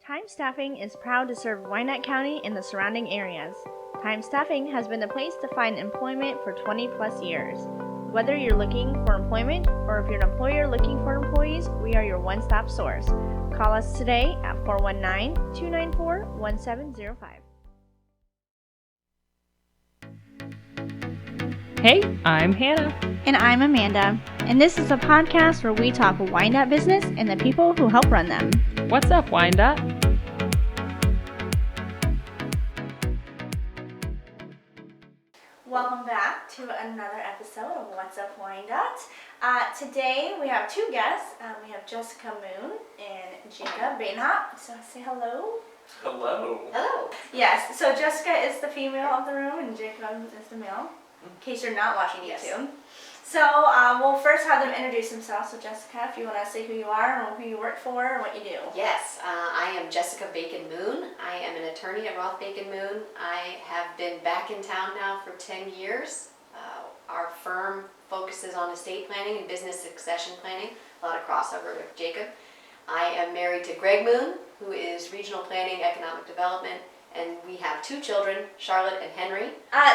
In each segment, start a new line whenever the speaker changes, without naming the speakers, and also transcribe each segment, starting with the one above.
Time Staffing is proud to serve Wyandot County and the surrounding areas. Time Staffing has been the place to find employment for 20 plus years. Whether you're looking for employment or if you're an employer looking for employees, we are your one-stop source. Call us today at 419-294-1705.
Hey, I'm Hannah.
And I'm Amanda. And this is a podcast where we talk Wyandot business and the people who help run them.
What's up, Wyandot?
Welcome back to another episode of What's Up Wyandot. Today we have two guests. We have Jessica Moon and Jacob Badenhop. So say hello.
Hello.
Hello. Yes, so Jessica is the female of the room and Jacob is the male, in case you're not watching YouTube. So we'll first have them introduce themselves. So Jessica, if you want to say who you are and who you work for and what you do.
Yes, I am Jessica Bacon Moon. I am an attorney at Roth Bacon Moon. I have been back in town now for 10 years. Our firm focuses on estate planning and business succession planning, a lot of crossover with Jacob. I am married to Greg Moon, who is regional planning, economic development, and we have two children, Charlotte and Henry.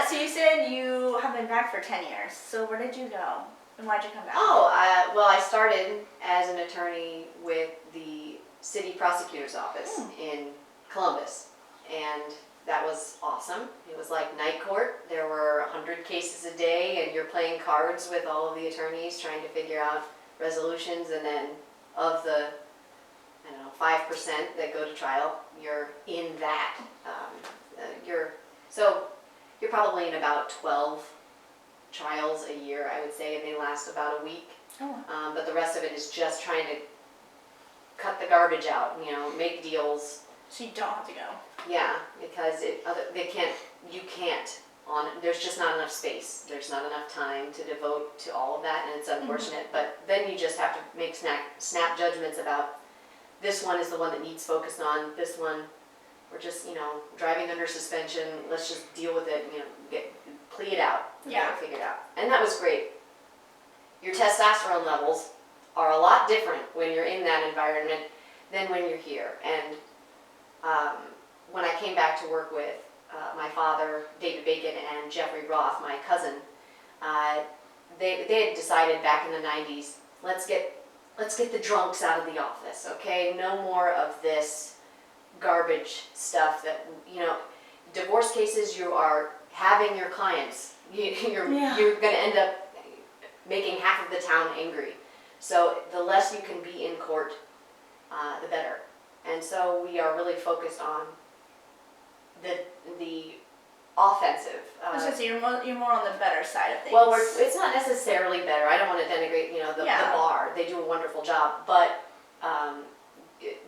So you said you have been back for 10 years. So where did you go and why'd you come back?
Well, I started as an attorney with the city prosecutor's office in Columbus, and that was awesome. It was like night court. There were 100 cases a day, and you're playing cards with all of the attorneys trying to figure out resolutions, and then of the 5% that go to trial, you're in that. You're probably in about 12 trials a year, I would say, and they last about a week. But the rest of it is just trying to cut the garbage out, make deals.
So you don't have to go.
Yeah, because there's just not enough space. There's not enough time to devote to all of that, and it's unfortunate. But then you just have to make snap judgments about this one is the one that needs focused on. This one, we're just, driving under suspension. Let's just deal with it, plea it out.
Yeah.
Figure it out. And that was great. Your testosterone levels are a lot different when you're in that environment than when you're here. And when I came back to work with my father, David Bacon, and Jeffrey Roth, my cousin, they had decided back in the 90s, let's get the drunks out of the office, okay? No more of this garbage stuff that, divorce cases, you are having your clients. You're going to end up making half of the town angry. So the less you can be in court, the better. And so we are really focused on the offensive.
So you're more on the better side of things.
Well, it's not necessarily better. I don't want to denigrate, the bar. They do a wonderful job, but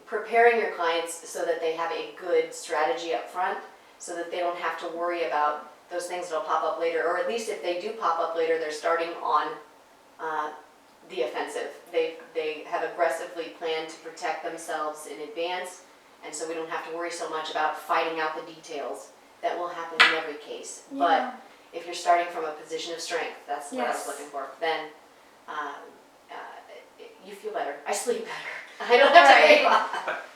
preparing your clients so that they have a good strategy up front, so that they don't have to worry about those things that'll pop up later, or at least if they do pop up later, they're starting on the offensive. They have aggressively planned to protect themselves in advance, and so we don't have to worry so much about fighting out the details. That will happen in every case.
Yeah.
But if you're starting from a position of strength, that's what I was looking for, then you feel better. I sleep better. I don't have to think about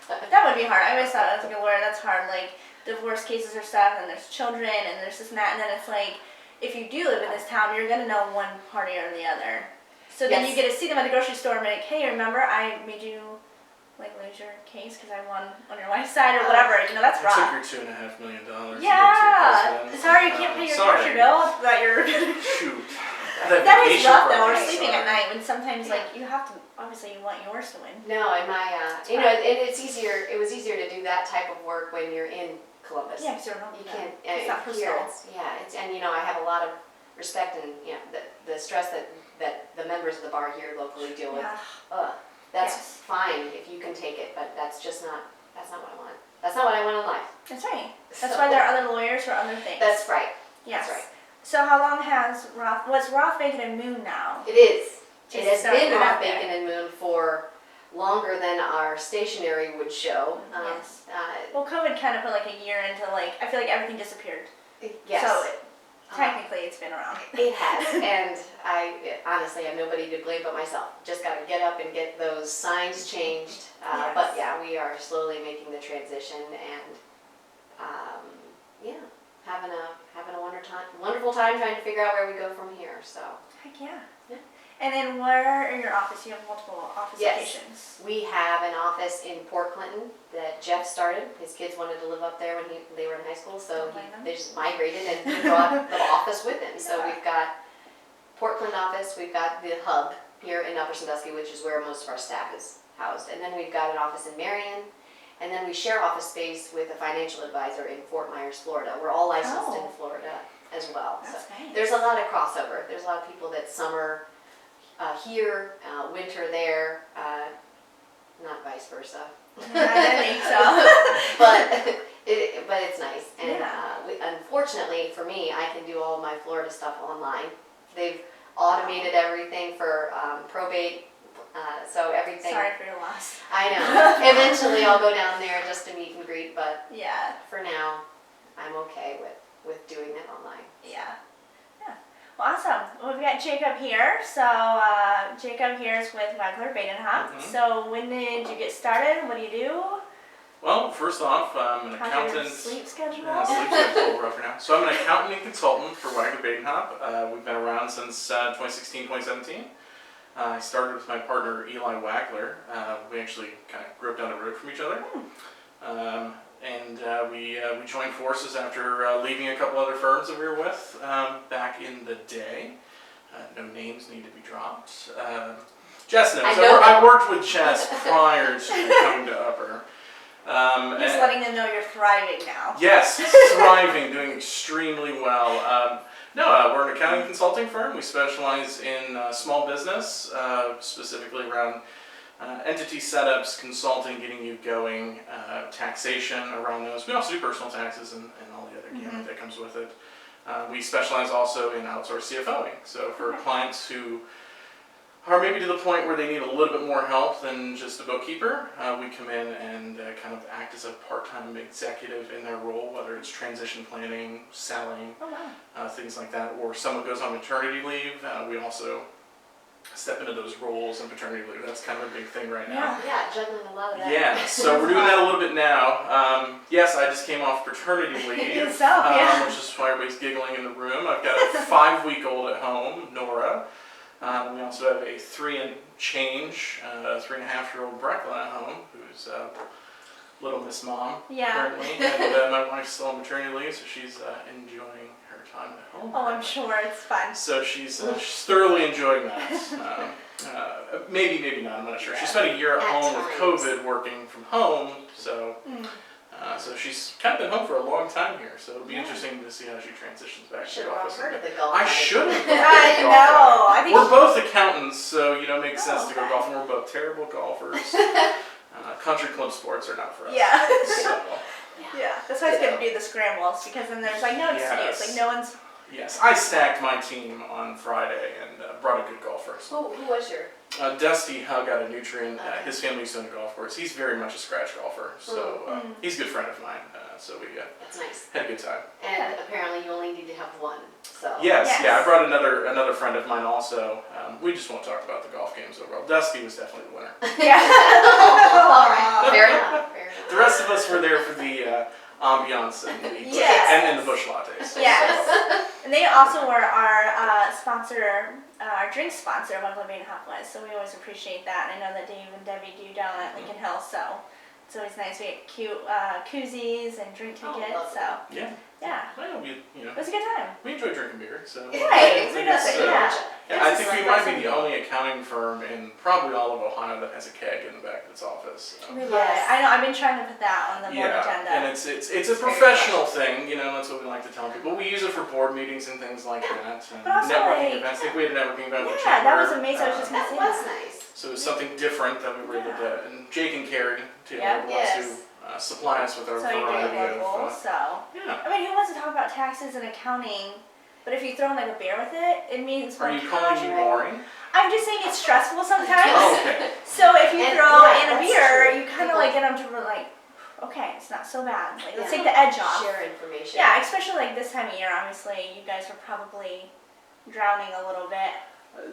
that.
That would be hard. I always thought as a lawyer that's hard. Like divorce cases or stuff, and there's children, and there's this and that, and then it's like, if you do live in this town, you're gonna know one party or the other. So then you get to see them at the grocery store and be like, hey, remember I made you lose your case because I won on your wife's side or whatever. That's rough.
I took your $2.5 million.
Yeah. Sorry, you can't pay your grocery bill. That you're.
Shoot.
That is rough though. Or sleeping at night when sometimes you have to. Obviously, you want yours to win.
No, and it's easier. It was easier to do that type of work when you're in Columbus.
Yeah, because
you can't.
It's not personal.
I have a lot of respect and the stress that the members of the bar here locally deal with. That's fine if you can take it, but that's not what I want. That's not what I want in life.
That's right. That's why there are other lawyers for other things.
That's right.
Yes.
That's right.
So how long has what's Roth, Bacon, and Moon now?
It is. It has been Roth, Bacon, and Moon for longer than our stationery would show.
Yes. Well, COVID kind of put a year into I feel like everything disappeared.
Yes.
So Technically, it's been around.
It has, and I honestly have nobody to blame but myself. Just got to get up and get those signs changed. But yeah, we are slowly making the transition, and yeah, having a wonderful time trying to figure out where we go from here. So
Heck yeah.
Yeah.
And then where in your office? You have multiple office
Yes.
locations.
we have an office in Port Clinton that Jeff started. His kids wanted to live up there when they were in high school, so
Don't blame them.
they just migrated and he brought the office with him. So
Yeah.
we've got Port Clinton office, we've got the hub here in Upper Sandusky, which is where most of our staff is housed. And then we've got an office in Marion, and then we share office space with a financial advisor in Fort Myers, Florida. We're all licensed in
Oh.
Florida as well.
That's
So
nice.
there's a lot of crossover. There's a lot of people that summer here, winter there, not vice versa.
I think so.
but it's nice. And
Yeah.
unfortunately for me, I can do all my Florida stuff online. They've automated everything for probate, so everything.
Sorry for your loss.
I know. Eventually I'll go down there just to meet and greet, but
Yeah.
for now, I'm okay with doing it online.
Yeah. Yeah. Well, awesome. Well, we've got Jacob here. So Jacob here is with Wagler-Badenhop.
Mhm.
So when did you get started? What do you do?
Well, first off, I'm an
How's your
accountant.
sleep schedule?
Yeah, sleep schedule's a little rough right now. So I'm an accountant and consultant for Wagler-Badenhop. We've been around since 2016, 2017. I started with my partner Eli Wagler. We actually kind of grew up down the road from each other. We joined forces after leaving a couple other firms that we were with back in the day. No names need to be dropped. Jess knows. I worked with Jess prior to coming to Upper.
Just letting them know you're thriving now.
Yes, thriving, doing extremely well. We're an accounting consulting firm. We specialize in small business, specifically around entity setups, consulting, getting you going, taxation around those. We also do personal taxes and all the other gamut that comes with it. We specialize also in outsourced CFOing. So for clients who are maybe to the point where they need a little bit more help than just a bookkeeper, we come in and kind of act as a part-time executive in their role, whether it's transition planning, selling,
Oh wow.
things like that, or someone goes on maternity leave. We also step into those roles in paternity leave. That's kind of a big thing right now.
Yeah, juggling a lot of that.
Yeah, so we're doing that a little bit now. Yes, I just came off paternity leave,
Yourself, yeah.
which is why everybody's giggling in the room. I've got a 5-week-old at home, Nora. We also have a 3-and-change-3.5-year-old Brecklin at home, who's little Miss Mom currently. And my wife's still on maternity leave, so she's enjoying her time at home.
Oh, I'm sure it's fun.
So she's thoroughly enjoying that. Maybe not, I'm not sure. She spent a year at home with COVID working from home, so so she's kind of been home for a long time here. So it'll be interesting to see how she transitions back to the office.
Heard of the golf.
I should have.
I know. I think
We're both accountants, so it makes sense to go golfing. We're both terrible golfers. Country club sports are not for us.
Yeah.
So,
Yeah. That's why I was going to do the scrambles, because then there's like no excuse.
Yes.
Like no one's.
yes, I stacked my team on Friday and brought a good golfer.
Who was your?
Dusty Hug out of Nutrient. His family used to own a golf course. He's very much a scratch golfer, so he's a good friend of mine. So we
That's nice.
had a good time.
And apparently you only need to have one. So.
Yes, yeah, I brought another friend of mine also. We just won't talk about the golf games overall. Dusty was definitely the winner.
Yeah.
All right. Fair enough.
The rest of us were there for the ambiance and the
Yes.
and the bush lattes.
Yes. And they also were our sponsor, our drink sponsor, Wagler-Badenhop was. So we always appreciate that. And I know that Dave and Debbie do down at Lincoln Hill. So it's always nice. We get cute koozies and drink tickets. So yeah,
Well,
it was a good time.
we enjoy drinking beer, so.
Right.
I think
That's
it's,
it. Yeah.
I think we might be
It's
the only accounting firm in probably all of Ohio that has a keg in the back of its office. So.
We love it. I know. I've been trying to put that on the board agenda.
And it's a professional thing, that's what we like to tell people. We use it for board meetings and things like that, and
But also,
networking
like-
events. I think we had a networking event with
Yeah, that was
Chamber,
amazing. I was just gonna
That
say
was
that.
nice.
So it was something different that we were able to, and Jake and Carrie, too,
Yeah.
were the ones who supply us with our
So you're
variety
doing local.
of,
So
yeah.
I mean, who wants to talk about taxes and accounting? But if you throw in like a beer with it, it means
Are
more
you calling me
casual.
boring?
I'm just saying it's stressful sometimes.
Oh, okay.
So if you
And-
throw
yeah,
in a
that's
beer,
true.
you kind of like get them to like okay, it's not so bad. Like, let's
Yeah.
take the edge off.
Share information.
Yeah, especially like this time of year, obviously, you guys are probably drowning a little bit.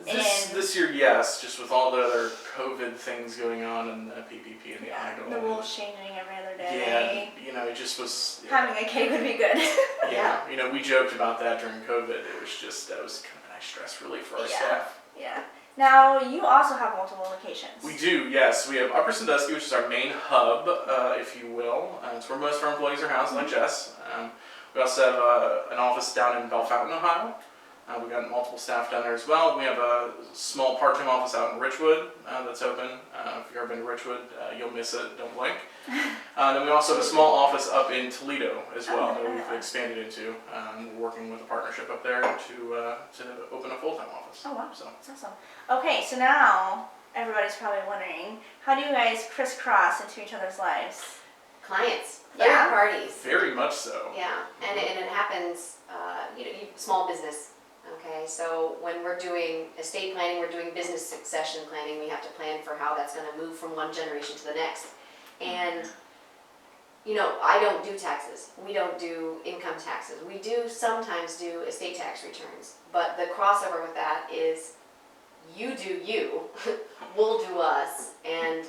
This year, yes, just with all the other COVID things going on and the PPP and the idle.
The rules changing every other day.
Yeah, it just was.
Having a cake would be good.
Yeah, we joked about that during COVID. It was just, that was kind of a nice stress relief for our staff.
Yeah. Now, you also have multiple locations.
We do, yes. We have Upper Sandusky, which is our main hub, if you will. It's where most of our employees are housed, like Jess. We also have an office down in Bellefontaine, Ohio. We've got multiple staff down there as well. We have a small part-time office out in Richwood that's open. If you've ever been to Richwood, you'll miss it. Don't blink. Then we also have a small office up in Toledo as well that we've expanded into. We're working with a partnership up there to open a full-time office.
Oh, wow.
So.
That's awesome. Okay, so now everybody's probably wondering, how do you guys crisscross into each other's lives?
Clients,
Yeah.
third parties.
Very much so.
Yeah, and it happens, small business. Okay, so when we're doing estate planning, we're doing business succession planning, we have to plan for how that's gonna move from one generation to the next. And, I don't do taxes, we don't do income taxes, we do sometimes do estate tax returns. But the crossover with that is, you do you, we'll do us, and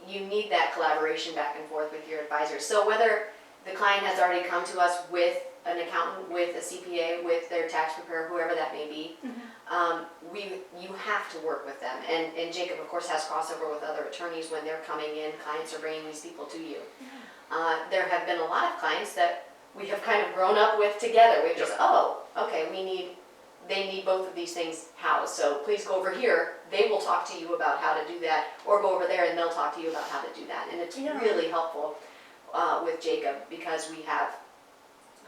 you need that collaboration back and forth with your advisors. So whether the client has already come to us with an accountant, with a CPA, with their tax preparer, whoever that may be, you have to work with them. And Jacob, of course, has crossover with other attorneys when they're coming in, clients are bringing these people to you. There have been a lot of clients that we have kind of grown up with together. We've just, okay, they need both of these things housed, so please go over here, they will talk to you about how to do that, or go over there and they'll talk to you about how to do that. And it's really helpful with Jacob, because we have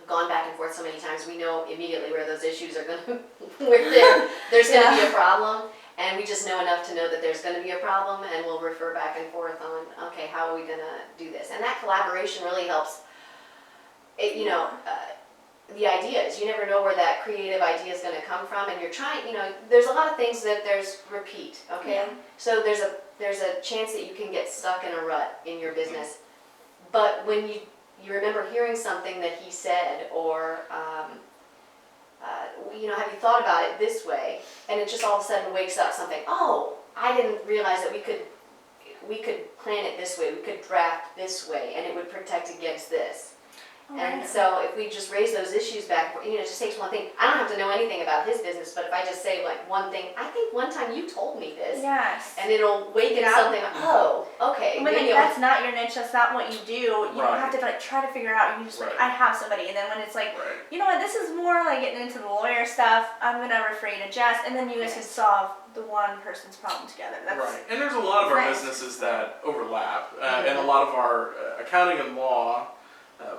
gone back and forth so many times, we know immediately where those issues are gonna, there's gonna be a problem, and we just know enough to know that there's gonna be a problem, and we'll refer back and forth on, okay, how are we gonna do this? And that collaboration really helps, the ideas. You never know where that creative idea is gonna come from, and you're trying, there's a lot of things that there's repeat, okay?
Yeah.
So there's a chance that you can get stuck in a rut in your business. But when you remember hearing something that he said, or have you thought about it this way? And it just all of a sudden wakes up something. Oh, I didn't realize that we could plan it this way. We could draft this way, and it would protect against this. And so if we just raise those issues back, it just takes one thing. I don't have to know anything about his business, but if I just say like one thing, I think one time you told me this.
Yes.
And it'll waken something up. Oh, okay.
When that's not your niche, that's not what you do, you don't have to try to figure out, you just I have somebody. And then when it's like, you know what, this is more like getting into the lawyer stuff, I'm going to refer you to Jess, and then you guys can solve the one person's problem together. That's
And there's a lot of our businesses that overlap, and a lot of our accounting and law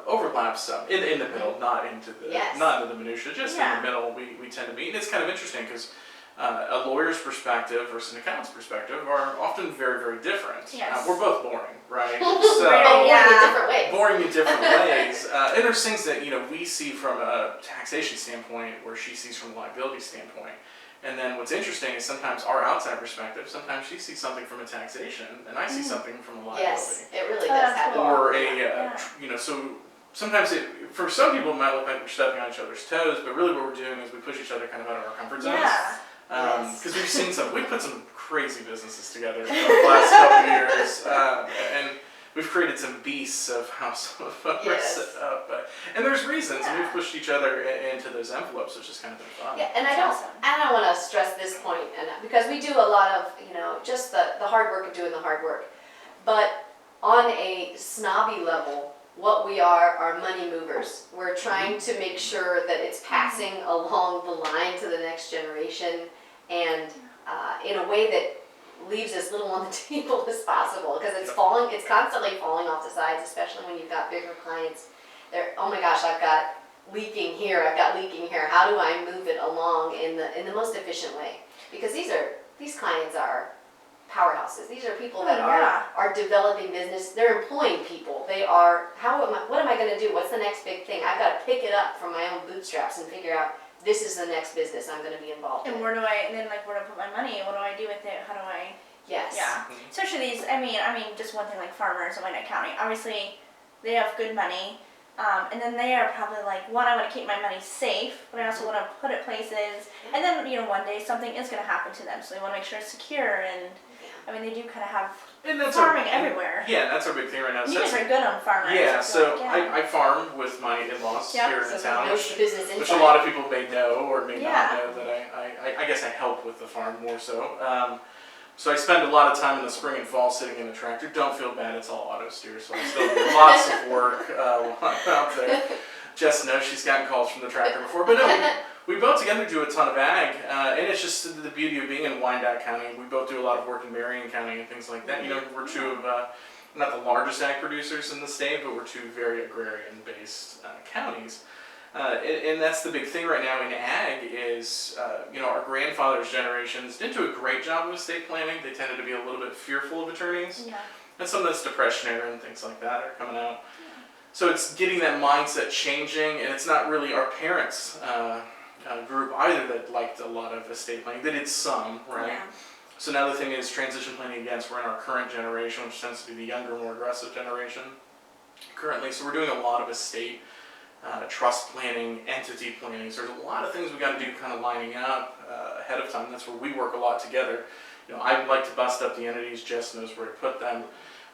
overlaps some in the middle, not into the minutia, just in the middle. We tend to meet, and it's kind of interesting because a lawyer's perspective versus an accountant's perspective are often very, very different.
Yes.
We're both boring, right?
So boring in different ways.
Boring in different ways, and there's things that we see from a taxation standpoint, where she sees from a liability standpoint. And then what's interesting is sometimes our outside perspective, sometimes she sees something from a taxation, and I see something from a liability.
Yes, it really does happen.
Or so sometimes for some people it might look like we're stepping on each other's toes, but really what we're doing is we push each other kind of out of our comfort zones. Because we've seen we've put some crazy businesses together over the last couple of years, and we've created some beasts of how some of them are set up. And there's reasons, and we've pushed each other into those envelopes, which has kind of been fun.
Yeah, and I don't want to stress this point, because we do a lot of, just the hard work of doing the hard work. But on a snobby level, what we are money movers. We're trying to make sure that it's passing along the line to the next generation, and in a way that leaves as little on the table as possible, because it's constantly falling off the sides, especially when you've got bigger clients. Oh my gosh, I've got leaking here, how do I move it along in the most efficient way? Because these clients are powerhouses. These are people that are developing business. They're employing people. They are, what am I going to do? What's the next big thing? I've got to pick it up from my own bootstraps and figure out, this is the next business I'm going to be involved in.
And where do I put my money? What do I do with it? How do I?
Yes.
Yeah. Especially these, I mean, just one thing like farmers in Wyandot County. Obviously, they have good money. And then they are probably like, one, I want to keep my money safe, but I also want to put it places. And then, one day something is going to happen to them. So they want to make sure it's secure. And, they do kind of have farming everywhere.
Yeah, that's our big thing right now.
You guys are good on farming.
Yeah, I farm with my in-laws here in town, which a lot of people may know or may not know that I guess I help with the farm more so. So I spend a lot of time in the spring and fall sitting in a tractor. Don't feel bad, it's all auto steer, so I still do lots of work while I'm out there. Jess knows she's gotten calls from the tractor before, but no, we both together do a ton of ag, and it's just the beauty of being in Wyandot County. We both do a lot of work in Marion County and things like that. We're two of, not the largest ag producers in the state, but we're two very agrarian-based counties. And that's the big thing right now in ag is, our grandfather's generations didn't do a great job of estate planning. They tended to be a little bit fearful of attorneys. Yeah. And some of this depression era and things like that are coming out. Yeah. So it's getting that mindset changing, and it's not really our parents' group either that liked a lot of estate planning. They did some, right? Yeah. So now the thing is transition planning again. So we're in our current generation, which tends to be the younger, more aggressive generation currently. So we're doing a lot of estate trust planning, entity planning. So there's a lot of things we got to do kind of lining up ahead of time. That's where we work a lot together. I like to bust up the entities. Jess knows where to put them.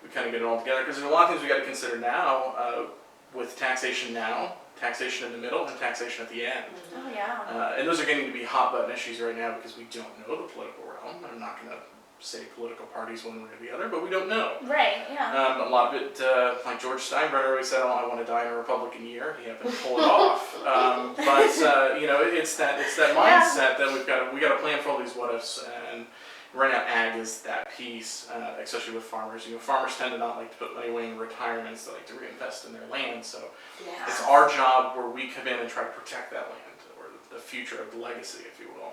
We kind of get it all together because there's a lot of things we got to consider now with taxation now, taxation in the middle, and taxation at the end.
Oh yeah.
And those are getting to be hot button issues right now because we don't know the political realm. I'm not going to say political parties one way or the other, but we don't know.
Right, yeah.
A lot of it, like George Steinbrenner always said, I want to die in a Republican year. He happened to pull it off. It's that mindset that we got to plan for all these what ifs. And right now, ag is that piece, especially with farmers. Farmers tend to not like to put money away in retirements. They like to reinvest in their land. So it's our job where we come in and try to protect that land, or the future of the legacy, if you will.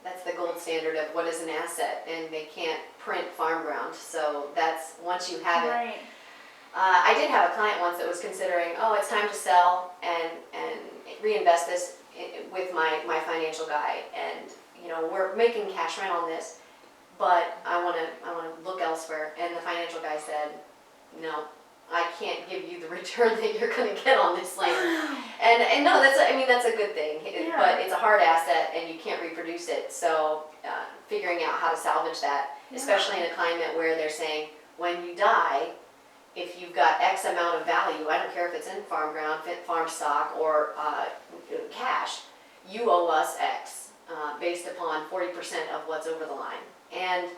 That's the gold standard of what is an asset, and they can't print farm ground. So that's once you have it. I did have a client once that was considering, it's time to sell and reinvest this with my financial guy, and we're making cash rent on this, but I want to look elsewhere. And the financial guy said, no. I can't give you the return that you're going to get on this land. And no, that's a good thing. But it's a hard asset and you can't reproduce it. So figuring out how to salvage that, especially in a climate where they're saying, when you die, if you've got X amount of value, I don't care if it's in farm ground, farm stock, or cash, you owe us X based upon 40% of what's over the line. And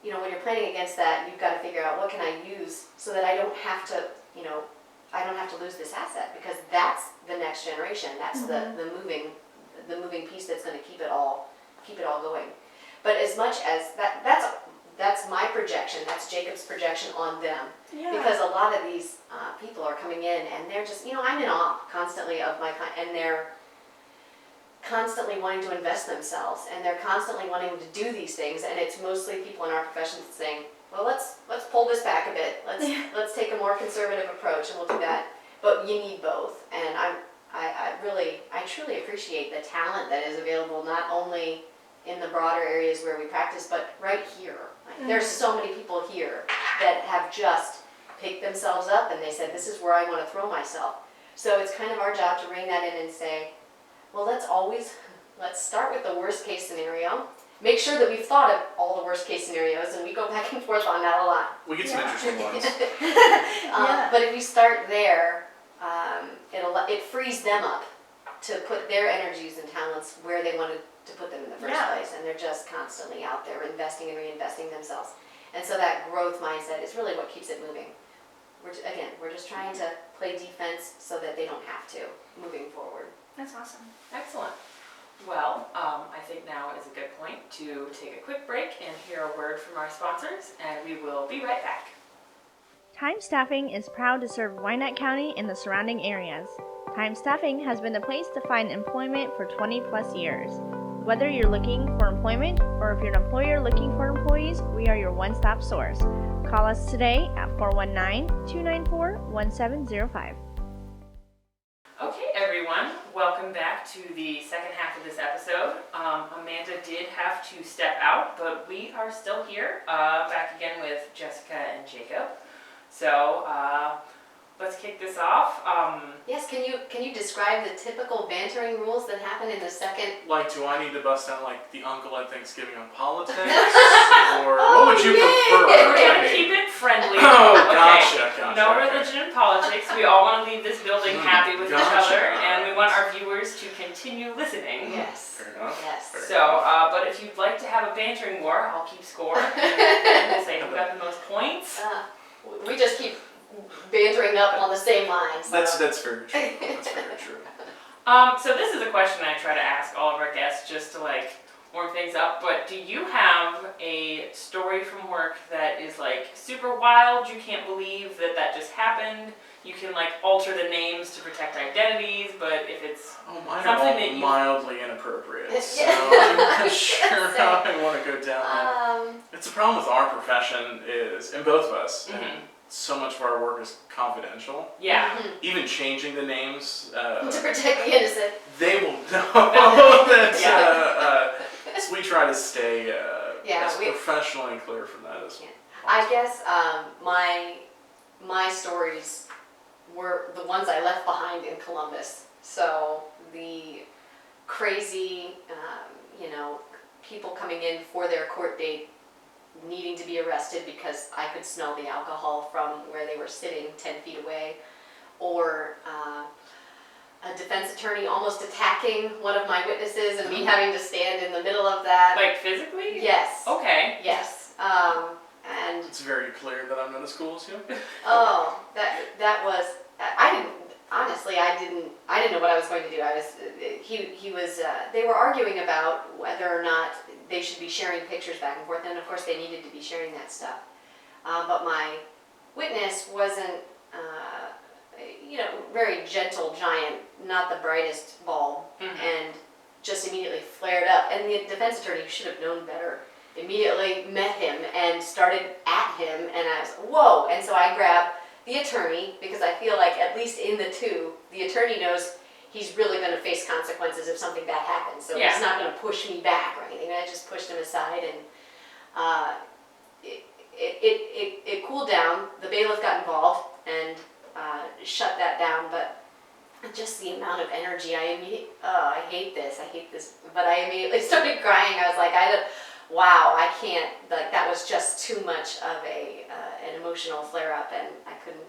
when you're planning against that, you've got to figure out what can I use so that I don't have to lose this asset, because that's the next generation. That's the moving piece that's going to keep it all going. But as much as that's my projection. That's Jacob's projection on them, because a lot of these people are coming in and they're just I'm in awe constantly of and they're constantly wanting to invest themselves, and they're constantly wanting to do these things, and it's mostly people in our profession saying, well, let's pull this back a bit, let's take a more conservative approach, and we'll do that, but you need both. And I truly appreciate the talent that is available, not only in the broader areas where we practice, but right here. There's so many people here that have just picked themselves up and they said, this is where I want to throw myself. So it's kind of our job to bring that in and say, well, let's start with the worst case scenario. Make sure that we've thought of all the worst case scenarios, and we go back and forth on that a lot.
We get some interesting ones.
But if we start there, it frees them up to put their energies and talents where they wanted to put them in the first place, and they're just constantly out there investing and reinvesting themselves. And so that growth mindset is really what keeps it moving. We're just trying to play defense so that they don't have to moving forward.
That's awesome.
Excellent. Well, I think now is a good point to take a quick break and hear a word from our sponsors, and we will be right back.
Time Staffing is proud to serve Wyandot County and the surrounding areas. Time Staffing has been the place to find employment for 20 plus years. Whether you're looking for employment or if you're an employer looking for employees, we are your one-stop source. Call us today at 419-294-1705.
Okay, everyone, welcome welcome back to the second half of this episode. Amanda did have to step out, but we are still here, back again with Jessica and Jacob. So let's kick this off.
Yes, can you describe the typical bantering rules that happen in the second?
Like, do I need to bust out like the uncle at Thanksgiving on politics, or what would you prefer?
We're
I
gonna
mean-
keep it friendly.
Oh,
Okay.
gotcha.
No
okay.
religion and politics. We all want to leave this building happy with each
Gotcha.
other, and we want our viewers to continue listening.
Yes.
Fair enough.
Yes.
Fair
So, but if you'd like to have a bantering war, I'll keep score. And we'll say who got the most points.
We just keep bantering up on the same lines. So.
That's very true. That's very true.
So this is a question I try to ask all of our guests just to like warm things up, but do you have a story from work that is like super wild, you can't believe that just happened? You can like alter the names to protect identities, but if it's
Mine
something
are
that
all
you...
mildly inappropriate, so
Yeah.
I'm not sure how I want to go down that. It's a problem with our profession is, and both of us, and so much of our work is confidential.
Yeah.
Even changing the names,
To protect the innocent.
they will know that. So we try to stay as professional and clear from that as possible.
I guess my stories were the ones I left behind in Columbus. So the crazy, people coming in for their court date needing to be arrested because I could smell the alcohol from where they were sitting 10 feet away, or a defense attorney almost attacking one of my witnesses and me having to stand in the middle of that.
Like physically?
Yes.
Okay.
Yes. And
It's very clear that I'm not as cool as you.
that was, I didn't know what I was going to do. They were arguing about whether or not they should be sharing pictures back and forth, and of course they needed to be sharing that stuff. But my witness wasn't, very gentle giant, not the brightest bulb, and just immediately flared up. And the defense attorney, who should have known better, immediately met him and started at him, and I was, whoa! And so I grabbed the attorney, because I feel like at least in the two, the attorney knows he's really going to face consequences if something bad happens. So he's not going to push me back or anything. I just pushed him aside, and it cooled down. The bailiff got involved and shut that down, but just the amount of energy, I hate this, but I immediately started crying. I was like, wow, I can't, like, that was just too much of an emotional flare-up, and I couldn't.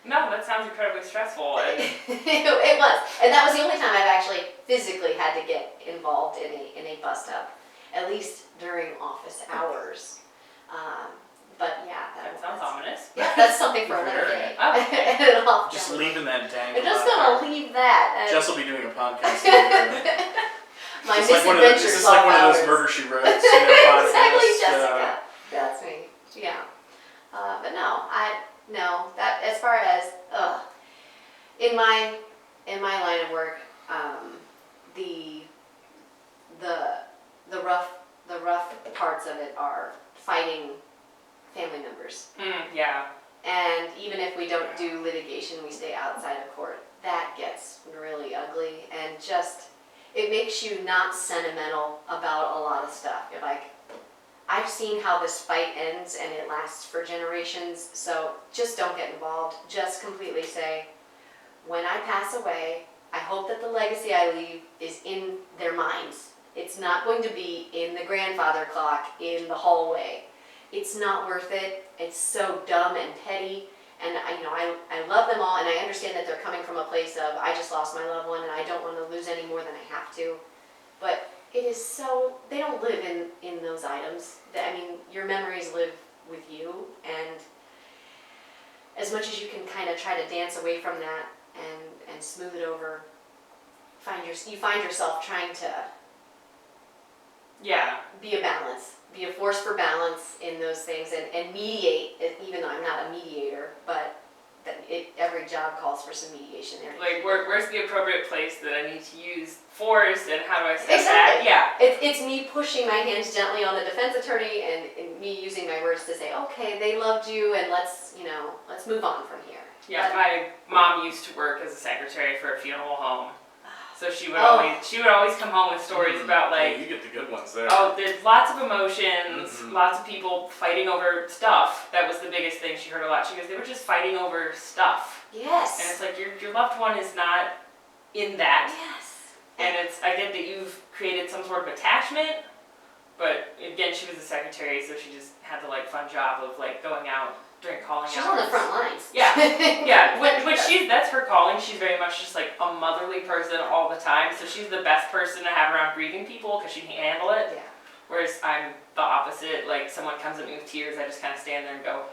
No, that sounds incredibly stressful. And...
It was, and that was the only time I've actually physically had to get involved in a bust-up, at least during office hours. But yeah,
that sounds ominous.
Yeah, that's something for another day.
Okay.
Just leaving that dangle.
I'm just gonna leave that.
Jess will be doing a podcast.
My
Is this
misadventures.
like one of those Murder She Wrote?
Exactly, Jessica. That's me. Yeah. But no, that as far as in my line of work, the rough parts of it are fighting family members.
Yeah.
And even if we don't do litigation, we stay outside of court. That gets really ugly, and just it makes you not sentimental about a lot of stuff. You're like, I've seen how this fight ends, and it lasts for generations, so just don't get involved. Just completely say, when I pass away, I hope that the legacy I leave is in their minds. It's not going to be in the grandfather clock in the hallway. It's not worth it. It's so dumb and petty. And I love them all, and I understand that they're coming from a place of, I just lost my loved one and I don't want to lose any more than I have to. But it is so, they don't live in those items. I mean, your memories live with you, and as much as you can kind of try to dance away from that and smooth it over, you find yourself trying to be a balance, be a force for balance in those things, and mediate, even though I'm not a mediator, but every job calls for some mediation there.
Like, where's the appropriate place that I need to use force, and how do I set
Exactly.
that? Yeah.
It's me pushing my hands gently on the defense attorney, and me using my words to say, okay, they loved you, and let's move on from here.
Yeah, my mom used to work as a secretary for a funeral home. So she would always come home with stories about like,
you get the good ones there.
oh, there's lots of emotions, lots of people fighting over stuff. That was the biggest thing she heard a lot. She goes, they were just fighting over stuff.
Yes.
And it's like your loved one is not in that.
Yes.
And I get that you've created some sort of attachment, but again, she was a secretary, so she just had the like fun job of like going out during calling
She's
hours.
on the front lines.
Yeah, yeah. Which that's her calling. She's very much just like a motherly person all the time. So she's the best person to have around grieving people because she can handle it.
Yeah.
Whereas I'm the opposite. Like someone comes at me with tears, I just kind of stand there and go,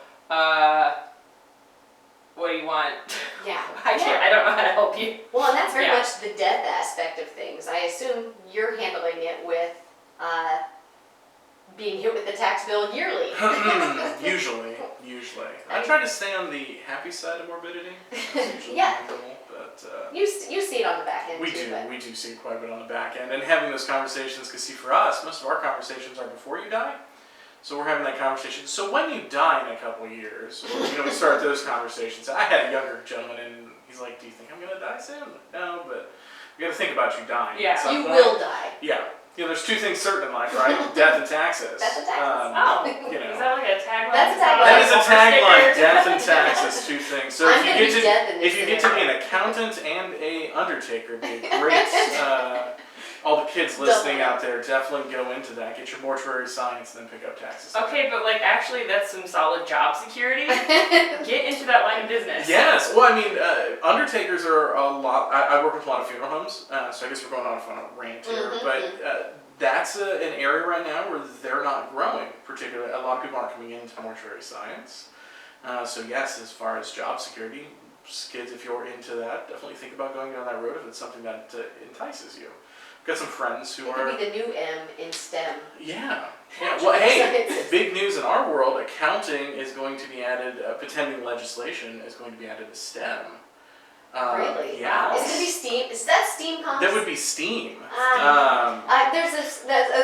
what do you want?
Yeah.
I don't know how to help you.
Well, and that's very
Yeah.
much the death aspect of things. I assume you're handling it with being hit with the tax bill yearly.
Usually. I try to stay on the happy side of morbidity. That's usually
Yeah.
my goal, but
You see it on the back end
we
too.
do see quite a bit on the back end, and having those conversations. Because see, for us, most of our conversations are before you die. So we're having that conversation. So when you die in a couple of years, or, we start those conversations. I had a younger gentleman, and he's like, "Do you think I'm gonna die soon?" I'm like, no, but we got to think about you dying.
Yeah.
at some
You
point.
will die.
Yeah. There's two things certain in life, right? Death and taxes.
Death and taxes.
Oh,
You know.
is that like a tagline?
That's a tagline.
That is a tagline.
Sticker?
Death and taxes, two things. So
I'm
if you
gonna
get
be dead in
to
this
if you get to be
scenario.
an accountant and a undertaker, it'd be a great. All the kids listening out there, definitely go into that. Get your mortuary science, and then pick up taxes.
Okay, but like actually, that's some solid job security. Get into that line of business.
Yes. Well, I mean, undertakers are a lot. I work with a lot of funeral homes, so I guess we're going on a rant here. But that's an area right now where they're not growing. Particularly, a lot of people aren't coming into mortuary science. So yes, as far as job security, kids, if you're into that, definitely think about going down that road if it's something that entices you. Got some friends who
It
are.
could be the new M in STEM.
Yeah. Well, hey, big news in our world. Accounting is going to be added. Pending legislation is going to be added to STEM.
Really?
Yeah.
Is it gonna be STEAM? Is that steampunk?
That would be STEAM.
There's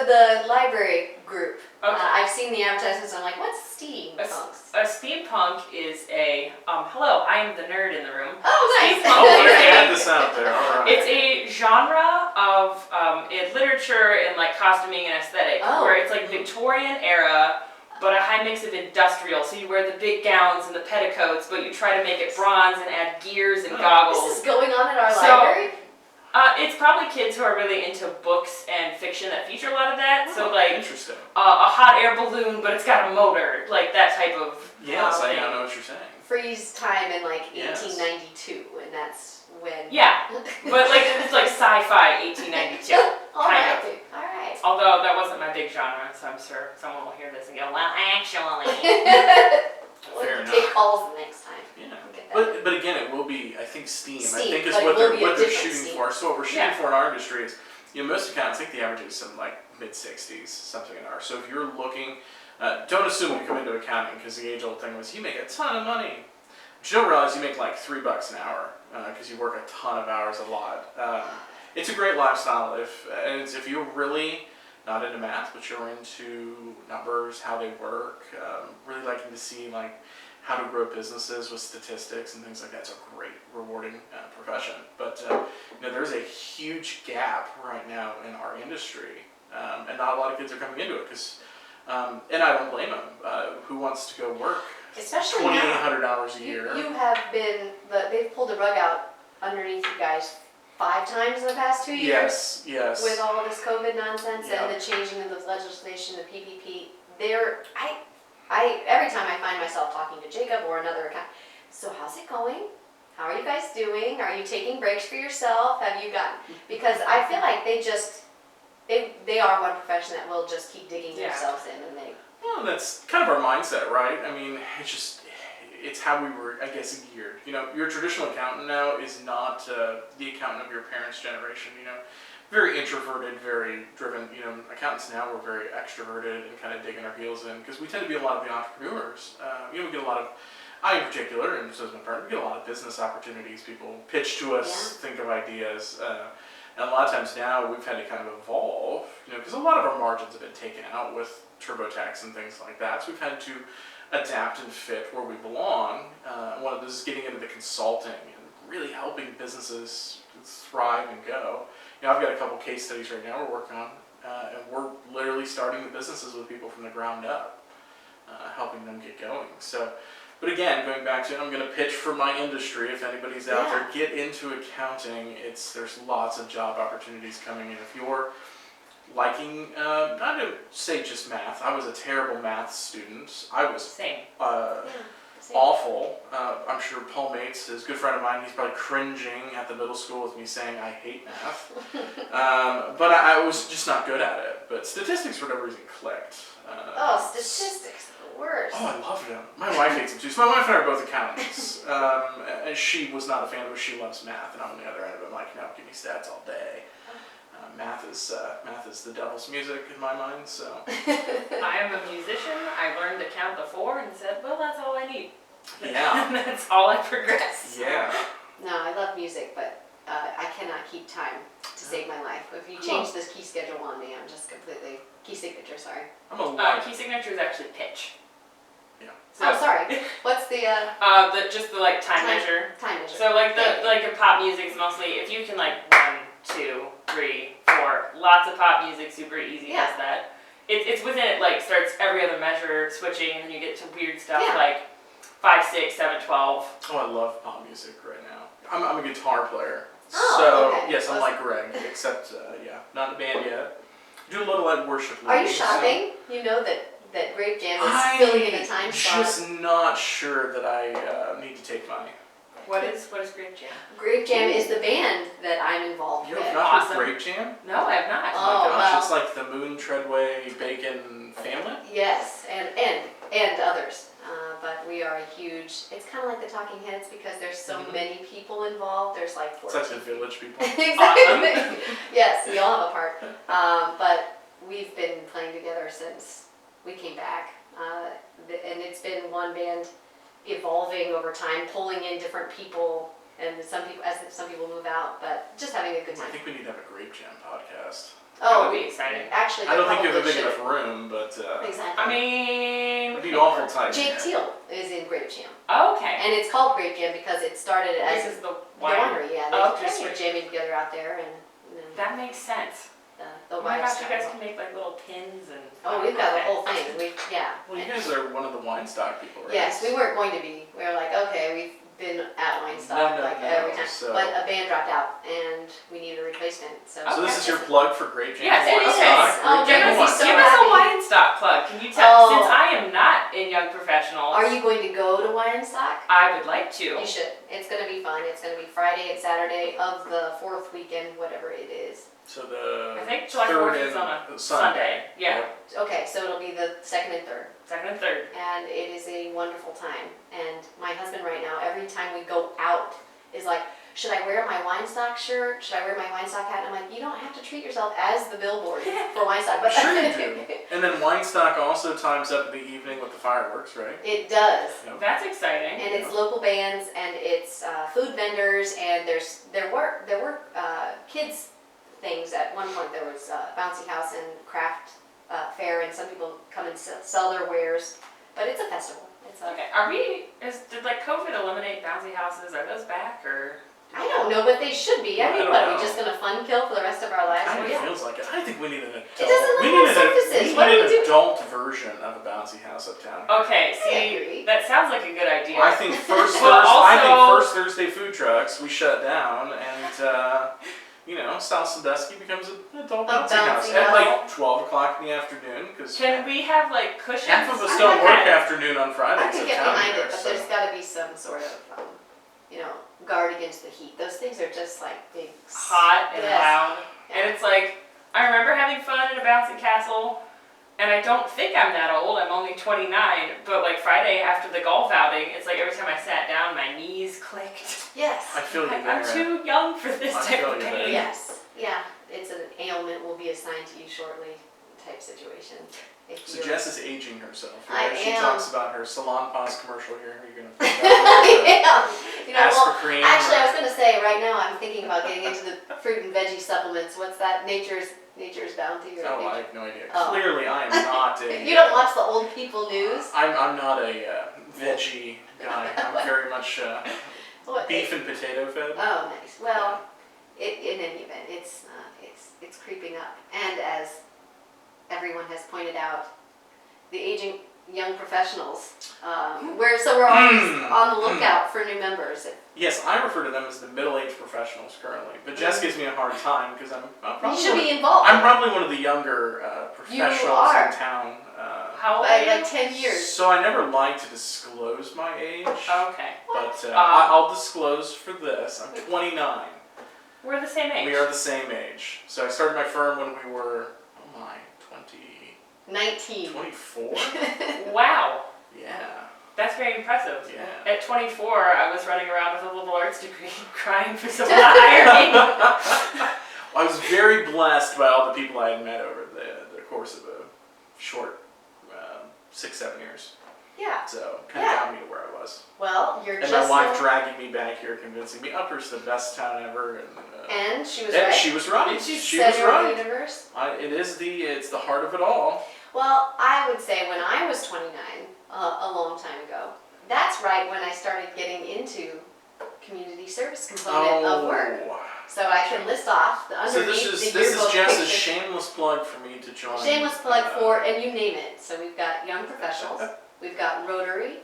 the library group.
Okay.
I've seen the advertisements. I'm like, what's steampunks?
A steampunk is a hello. I am the nerd in the room.
Oh, nice.
Steampunk
Oh,
is
I
a-
had this out there. All right.
It's a genre of in literature and like costuming and aesthetic,
Oh.
where it's like Victorian era, but a high mix of industrial. So you wear the big gowns and the petticoats, but you try to make it bronze and add gears and goggles.
This is going on at our
So-
library?
It's probably kids who are really into books and fiction that feature a lot of that. So
Oh,
like
interesting.
a hot air balloon, but it's got a motor, like that type of.
Yes, I
thing.
know what you're saying.
Freeze time in like
Yes.
1892, and that's when.
Yeah, but like it's like sci-fi 1892.
All
kind
right.
of.
All right.
Although that wasn't my big genre, so I'm sure someone will hear this and go, well, actually.
Fair
We'll take
enough.
calls the next time.
Yeah.
We'll get that.
But again, it will be, I think, STEAM. I
STEAM,
think is
but it
what
will
they're
be a
what they're
different
shooting
STEAM.
for. So what we're shooting
Yeah.
for in our industry is, most accountants, I think the average is something like mid-60s, something in ours. So if you're looking, don't assume when you come into accounting, because the age-old thing was you make a ton of money. But you don't realize you make like $3 an hour because you work a ton of hours a lot. It's a great lifestyle if you're really not into math, but you're into numbers, how they work, really liking to see like how to grow businesses with statistics and things like that. It's a great, rewarding profession. But there's a huge gap right now in our industry, and not a lot of kids are coming into it because, and I don't blame them. Who wants to go work
Especially now.
$2,800 a year?
You have been, they've pulled the rug out underneath you guys 5 times in the past 2 years.
Yes.
With all of this COVID nonsense
Yeah.
and the changing of the legislation, the PPP. Every time I find myself talking to Jacob or another account, so how's it going? How are you guys doing? Are you taking breaks for yourself? Have you gotten, because I feel like they are one profession that will just keep digging
Yeah.
themselves in and they.
Well, that's kind of our mindset, right? I mean, it's how we were, I guess, geared. Your traditional accountant now is not the accountant of your parents' generation. Very introverted, very driven. Accountants now we're very extroverted and kind of digging our heels in because we tend to be a lot of the entrepreneurs. We get a lot of, I in particular, and so does my partner, we get a lot of business opportunities. People pitch to us, think of ideas. And a lot of times now we've had to kind of evolve, because a lot of our margins have been taken out with TurboTax and things like that. So we've had to adapt and fit where we belong. One of those is getting into the consulting and really helping businesses thrive and go. I've got a couple case studies right now we're working on, and we're literally starting the businesses with people from the ground up, helping them get going. So, but again, going back to, I'm going to pitch for my industry. If anybody's out there, get into accounting. There's lots of job opportunities coming in. If you're liking, not to say just math. I was a terrible math student. I was
Same.
Awful. I'm sure Paul Mates, his good friend of mine, he's probably cringing at the middle school with me saying I hate math. But I was just not good at it. But statistics, for whatever reason, clicked.
Statistics, the worst.
Oh, I loved them. My wife hates them too. So my wife and I are both accountants. And she was not a fan of it. She loves math. And I'm on the other end of it. I'm like, no, give me stats all day. Math is the devil's music in my mind. So
I am a musician. I learned to count to 4 and said, well, that's all I need.
yeah,
That's all I progress.
yeah.
No, I love music, but I cannot keep time to save my life. If you change this key schedule on me, I'm just completely, key signature, sorry.
I'm a lot.
Key signature is actually pitch.
Yeah.
So,
Oh, sorry. What's the
just the like time measure.
time measure?
So like in pop music is mostly if you can like 1, 2, 3, 4, lots of pop music, super easy
Yeah.
does that. It's within it like starts every other measure switching and then you get to weird stuff
Yeah.
like 5, 6, 7, 12.
Oh, I love pop music right now. I'm a guitar player.
Oh,
So
okay.
yes, I'm like Greg, except not in a band yet. Do a little like worship.
Are you
leading, so-
shopping? You know that Grape Jam is filling in a time slot.
I'm just not sure that I need to take money.
What is Grape Jam?
Grape Jam is the band that I'm involved
You
with.
have not
Awesome.
heard Grape Jam?
No, I have not.
Oh,
Oh my gosh,
well.
it's like the Moon, Treadway, Bacon family.
Yes, and others. But we are a huge, it's kind of like the Talking Heads because there's so
Mhm.
many people involved. There's like
It's
14.
like the Village People.
Exactly. Yes, we all have a part. But we've been playing together since we came back. And it's been one band evolving over time, pulling in different people, and some people move out, but just having a good
I
time.
think we need to have a Grape Jam podcast.
That would be exciting.
Actually,
I don't think you have a
probably
big
should.
enough room, but
Exactly.
I mean,
it'd be awful tight.
Jake Teal is in Grape Jam,
Okay.
and it's called Grape Jam because it started as
This is the
the
wine.
winery. Yeah, they
Okay.
just were jamming together out there, and
That makes sense.
the
Oh my
wine
gosh, you
style.
guys can make like little pins and.
Oh, we've got the
Okay.
whole thing.
Well, you guys are one of the wine stock people, right?
Yes, we weren't going to be. We were like, okay, we've been at Weinstock
No,
like
no,
every time,
so-
but a band dropped out and we needed a replacement. So,
So this is your plug for Grape Jam.
Yes, it
Wine
is.
stock,
Oh,
Grape Jam
Jim,
wine
he's so
stock.
Give us a
happy.
wine stock plug. Can you tell?
Oh.
Since I am not in Young Professionals,
are you going to go to Weinstock?
I would like to.
You should. It's going to be fun. It's going to be Friday and Saturday of the 4th weekend, whatever it is.
So the
I think July
third
4th is
and
on a
Sunday.
Sunday. Yeah,
Okay, so it'll be the 2nd and 3rd.
2nd and 3rd.
And it is a wonderful time. And my husband right now, every time we go out, is like, should I wear my Weinstock shirt? Should I wear my Weinstock hat? And I'm like, you don't have to treat yourself as the billboard for Weinstock. But
Sure you do. And then wine stock also times up the evening with the fireworks, right?
It does.
Yep.
That's exciting.
And it's local bands, and it's food vendors, and there were kids things. At one point there was bouncy house and craft fair, and some people come and sell their wares. But it's a festival. It's a,
Okay. Did like COVID eliminate bouncy houses? Are those back or?
I don't know, but they should be. I
I
mean,
don't
what, are
know.
we just gonna fun kill for the rest of our lives?
Kind of
Yeah.
feels like it. I think we need an adult.
doesn't
we
look
need
like surfaces. What do
we
we
need
do?
an adult version of a bouncy house uptown.
Okay,
I
see,
agree.
that sounds like a good idea.
I think
Well, also-
first Thursday food trucks we shut down and South Sandusky becomes an adult bouncy house
bouncy
at
house.
like 12 o'clock in the afternoon because
Can we have like cushions?
half of us
I
don't
have
work
had-
afternoon on
I
Fridays
can
at
get
town
behind
here,
it, but
so.
there's got to be some sort of, guard against the heat. Those things are just like big.
Hot and
Yes.
loud. And it's like, I remember having fun at a bouncy castle, and I don't think I'm that old, I'm only 29, but like Friday after the golf outing, it's like every time I sat down, my knees clicked.
Yes.
I feel you
Like,
there.
I'm too young for this
I
type
feel
of
you there.
pain.
Yes. Yeah. It's an ailment will be assigned to you shortly type situation. If
So
you're-
Jess is aging herself.
I
Right? She
am.
talks about her Salon Paws commercial here. You're gonna
Yeah.
ask
Well,
for cream.
actually, I was going to say right now I'm thinking about getting into the fruit and veggie supplements. What's that? Nature's Bounty or
Oh, I
Nature?
have no idea.
Oh.
Clearly, I am not a.
You don't watch the old people news?
I'm not a veggie guy. I'm very much
What,
Beef and potato fed.
Oh, nice. Well, in any event, it's creeping up. And as everyone has pointed out, the aging young professionals, we're always on the lookout for new members.
Yes, I refer to them as the middle-aged professionals currently, but Jess gives me a hard time because I'm
You
probably
should be involved.
I'm probably one of the younger professionals
are.
in town.
How old
By
are you?
like 10 years.
So I never like to disclose my age,
Okay.
but I'll disclose for this. I'm 29.
We're the same age.
We are the same age. So I started my firm when we were,
19.
24?
Wow.
Yeah.
That's very impressive.
Yeah.
At 24, I was running around with a liberal arts degree crying for someone to hire me.
I was very blessed by all the people I had met over the course of a short 6-7 years.
Yeah.
So kind of got me to where I was.
Well, you're
And
just.
my wife dragging me back here, convincing me Upper's the best town ever.
And she was
and
right.
she was right.
She
She was
Center of the
right.
universe.
It's the heart of it all.
Well, I would say when I was 29, a long time ago, that's right when I started getting into community service component of work. So I can list off the
So
underneath
this
the
is
yearbook
just a
picture.
shameless plug for me to join.
Shameless plug for, and you name it. So we've got young professionals, we've got Rotary,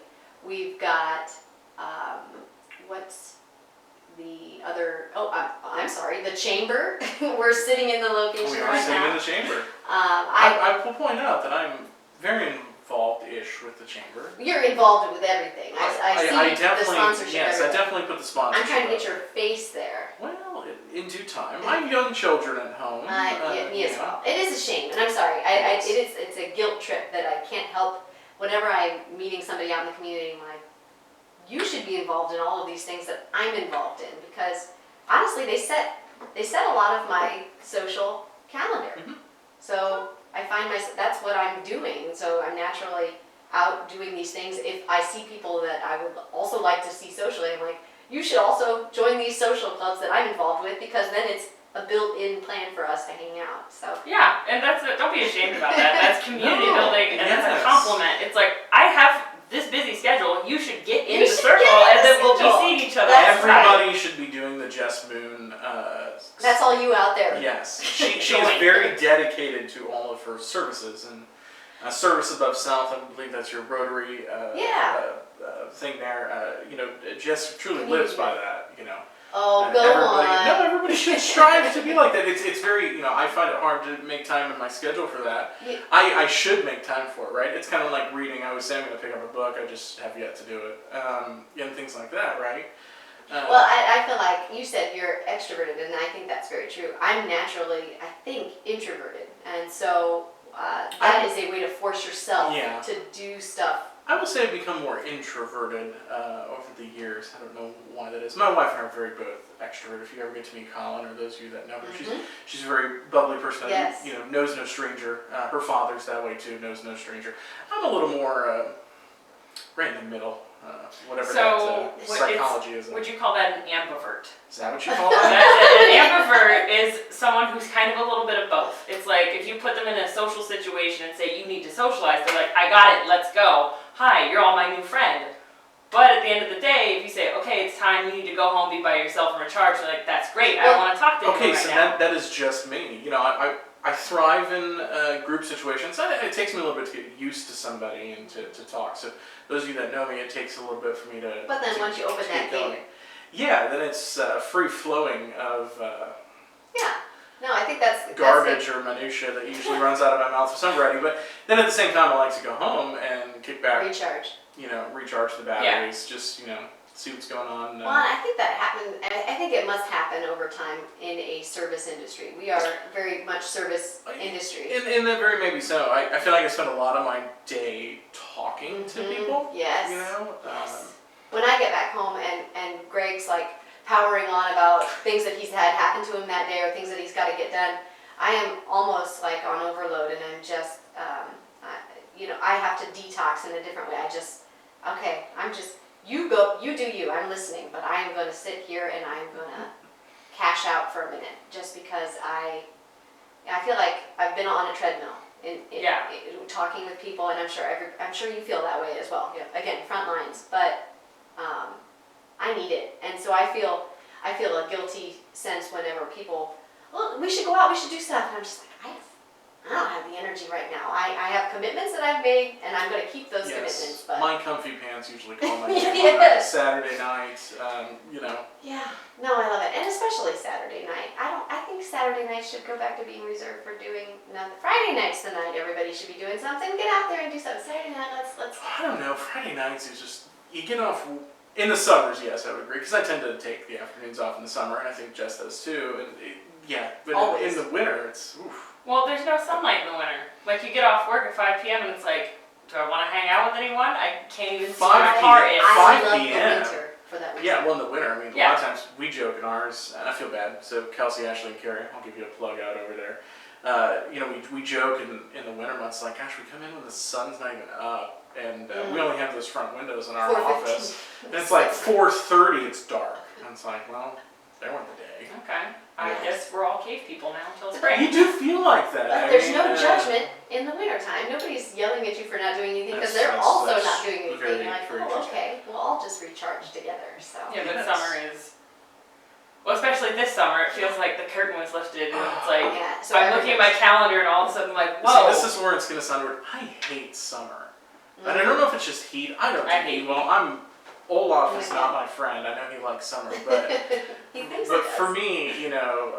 we've got, what's the other, I'm sorry, the Chamber. We're sitting in the location
We are
right
sitting
now.
in the chamber.
I
I will point out that I'm very involved-ish with the chamber.
You're involved with everything. I see the
definitely,
sponsorship.
yes, I
everything.
definitely put the sponsorship.
I'm trying to get
up.
your face there.
Well, in due time. I have young children at home.
Me as
you know.
well. It is a shame, and I'm sorry.
Yes.
It's a guilt trip that I can't help. Whenever I'm meeting somebody out in the community, I'm like, you should be involved in all of these things that I'm involved in, because honestly, they set a lot of my social calendar.
Mhm.
So I find that's what I'm doing. So I'm naturally out doing these things. If I see people that I would also like to see socially, I'm like, you should also join these social clubs that I'm involved with, because then it's a built-in plan for us to hang out. So
Yeah, and don't be ashamed about that. That's community
No,
building, and that's
yes.
a compliment. It's like, I have this busy schedule, you should get in
You
the
should
circle,
get in
and
the
then we'll be
schedule.
seeing each other.
That's
Everybody should be doing the Jess Boone.
that's all you out there.
Yes, she is
Join.
very dedicated to all of her services, and Service Above South, I believe that's your Rotary thing there. Jess truly lives by that.
Oh,
And
go
everybody,
on.
No, everybody should strive to be like that. It's very, I find it hard to make time in my schedule for that.
Yeah.
I should make time for it, right? It's kind of like reading. I always say I'm going to pick up a book, I just have yet to do it. And things like that, right?
Well, I feel like you said you're extroverted, and I think that's very true. I'm naturally, I think, introverted, and so that is a way to force yourself
Yeah.
to do stuff.
I will say I've become more introverted over the years. I don't know why that is. My wife and I are very both extroverted. If you ever get to meet Colin, or those of you that know her, she's a very bubbly person.
Yes.
Knows no stranger. Her father's that way too. Knows no stranger. I'm a little more right in the middle. Whatever
So,
that psychology is.
Would you call that an ambivert?
Is that what you call it?
An ambivert is someone who's kind of a little bit of both. It's like if you put them in a social situation and say you need to socialize, they're like, I got it, let's go. Hi, you're all my new friend. But at the end of the day, if you say, okay, it's time, you need to go home, be by yourself, and recharge, they're like, that's great, I don't want to talk to anyone
Okay,
right
so
now.
that is just me. I thrive in group situations. It takes me a little bit to get used to somebody and to talk. So those of you that know me, it takes a little bit for me to.
But then once you open that
going.
gate.
Yeah, then it's free flowing of
Yeah. No, I think that's
garbage or minutia that usually runs out of my mouth for somebody. But then at the same time, I like to go home and kick back.
recharge.
Recharge the batteries. Just see what's going on.
Well, I think that happened. I think it must happen over time in a service industry. We are very much service industry.
In that very maybe so. I feel like I spend a lot of my day talking to people.
Yes.
Yes.
When I get back home and Greg's like powering on about things that he's had happen to him that day or things that he's got to get done, I am almost like on overload, and I'm just, I have to detox in a different way. You go, you do you, I'm listening, but I am going to sit here and I'm going to cash out for a minute just because I feel like I've been on a treadmill in talking with people, and I'm sure you feel that way as well. Yeah. Again, front lines, but I need it, and so I feel a guilty sense whenever people, well, we should go out, we should do stuff, and I'm just like, I don't have the energy right now. I have commitments that I've made, and I'm going to keep those commitments. But
my comfy pants usually call my name
Yes.
on Saturday night.
Yeah, no, I love it, and especially Saturday night. I think Saturday night should go back to being reserved for doing nothing. Friday night's the night everybody should be doing something. Get out there and do something. Saturday night, let's.
I don't know. Friday nights is just you get off. In the summers, yes, I would agree, because I tend to take the afternoons off in the summer, and I think Jess does too. And but
Always.
in the winter, it's oof.
Well, there's no sunlight in the winter. Like, you get off work at 5 p.m. and it's like, do I want to hang out with anyone? I can't even see
5
my car in.
I
5
love
p.m.
the winter for that reason.
Yeah, well, in the winter, I mean, a
Yeah.
lot of times we joke in ours, and I feel bad. So Kelsey, Ashley, and Carrie, I'll give you a plug out over there. We joke in the winter months, like, gosh, we come in when the sun's not even up, and we only have those front windows in our
4:15.
office, and it's like 4:30, it's dark, and it's like, well, there went the day.
Okay. I
Yeah.
guess we're all cave people now until
You
spring.
do feel like that.
But
I
there's
mean,
no judgment in the wintertime. Nobody's yelling at you for not doing anything because they're
That's-
also
that's
not doing
very,
anything. You're like,
very
oh,
interesting.
okay, we'll all just recharge together. So
Yeah, but
Yes.
summer is. Well, especially this summer, it feels like the curtain was lifted and it's like,
yeah. So
I'm looking at my calendar and all of a sudden I'm like, whoa.
See, this is where it's going to sound weird. I hate summer. And I don't know if it's just heat. I don't
I
do
hate
heat. Well, Olaf is
Yeah.
not my friend. I know he likes summer, but
he thinks
but
it does.
for me, no,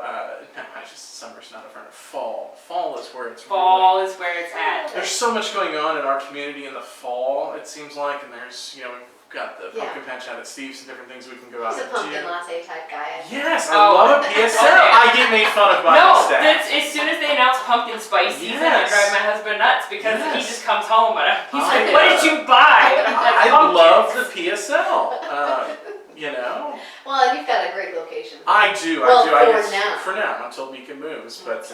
summer's not a friend of fall. Fall is where it's
Fall is where it's
really,
at.
there's so much going on in our community in the fall, it seems like, and there's, we've got the
Yeah.
pumpkin patch out at Steve's and different things we can go out
He's a
and
pumpkin
do.
latte type guy.
Yes, I
Oh.
love a PSL.
Okay.
I get made fun of by
No,
my staff.
that's as soon as they announce pumpkin spice season,
Yes.
I drive my husband nuts because he
Yes.
just comes home and he's
I,
like, "What did you buy?" And I'm like,
I
"Pumpkins."
love the PSL.
Well, and you've got a great location.
I do.
Well,
I
for
get,
now.
For now, until Mika moves. But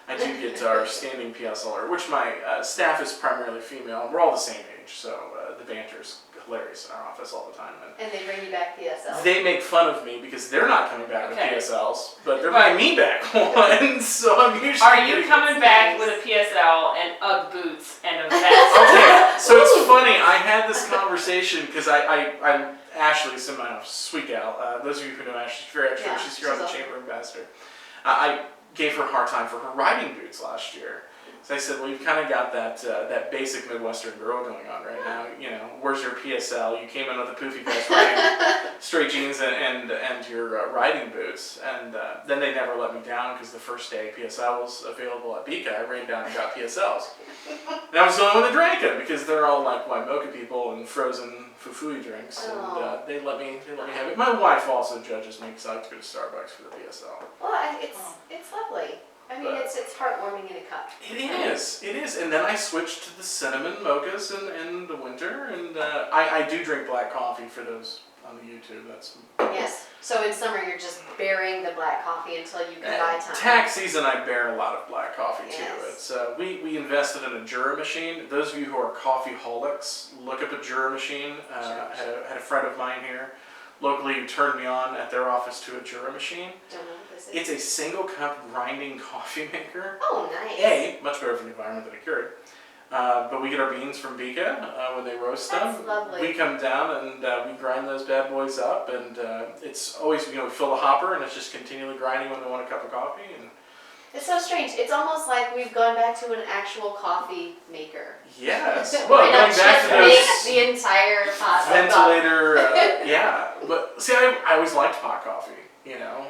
I do get our standing PSLer, which my staff is primarily female. We're all the same age, so the banter's hilarious in our office all the time.
And they bring you back PSL.
They make fun of me because they're not coming back
Okay.
with PSLs, but they're
But-
bringing me back one. So I'm usually.
Are you
getting-
coming back with a PSL and UGG boots and a vest?
Okay, so it's funny. I had this conversation because I'm Ashley Simon, sweet gal. Those of you who know Ashley, she's very extra.
Yeah,
She's here on the
she's awesome.
Chamber Ambassador. I gave her a hard time for her riding boots last year. So I said, well, you've kind of got that basic Midwestern girl going on right now. Where's your PSL? You came in with a poofy vest, riding straight jeans, and your riding boots. And then they never let me down because the first day PSL was available at Bika, I ran down and got PSLs. And I was the only one that drank them because they're all like white mocha people and frozen fufui drinks, and
Oh.
they let me have it. My wife also judges me because I like to go to Starbucks for the PSL.
Well, it's lovely. I mean,
But-
it's heartwarming in a cup.
It is. And then I switched to the cinnamon mochas in the winter, and I do drink black coffee for those on the YouTube. That's
Yes. So in summer, you're just bearing the black coffee until you can buy time.
tax season. I bear a lot of black coffee too.
Yes.
It's we invested in a Jura machine. Those of you who are coffee holics, look up a Jura machine. Had a friend of mine here locally who turned me on at their office to a Jura machine.
Don't know what this is.
It's a single cup grinding coffee maker.
Oh, nice.
Much better for the environment than a Keurig. But we get our beans from Bika when they roast
That's
them.
lovely.
We come down and we grind those bad boys up, and it's always, we fill the hopper and it's just continually grinding when they want a cup of coffee. And
It's so strange. It's almost like we've gone back to an actual coffee maker.
yes,
Why
well,
not
going back
just
to
make
those
the entire pot of coffee?
ventilator, yeah. But see, I always liked pot coffee.
Yeah.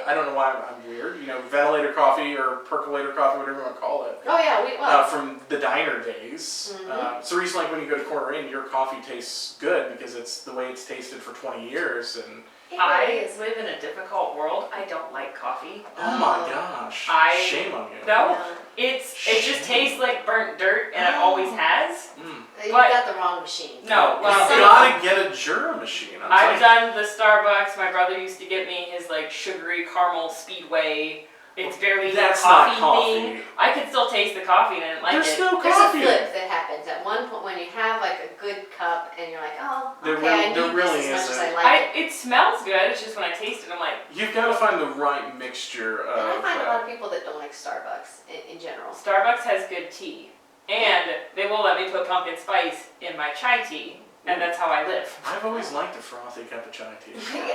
I don't know why I'm weird. Ventilator coffee or percolator coffee, whatever you want to call it.
Oh yeah,
From the diner days.
Mhm.
It's the reason, like, when you go to Corner Inn, your coffee tastes good because it's the way it's tasted for 20 years. And
it
I
really is.
live in a difficult world. I don't like coffee.
oh my gosh,
I-
shame on you.
No,
Yeah.
it just tastes like burnt dirt, and it always has.
Mm.
You've
But-
got the wrong machine.
No,
You
well,
gotta get a Jura machine. I'm
I've
telling you.
done the Starbucks. My brother used to get me his sugary caramel Speedway. It's barely a
That's
coffee,
not coffee.
thing. I could still taste the coffee and I didn't like
There's
it.
no
There's
coffee.
a flip that happens at one point when you have like a good cup and you're like, oh,
There
okay,
really-
I
there
need
really
this as much as I
isn't.
like it.
It smells good. It's just when I taste it, I'm like,
You've got to find the right mixture of.
And I find a lot of people that don't like Starbucks in general.
Starbucks has good tea, and they will let me put pumpkin spice in my chai tea. and that's how I live.
I've always liked a frothy cup of chai tea.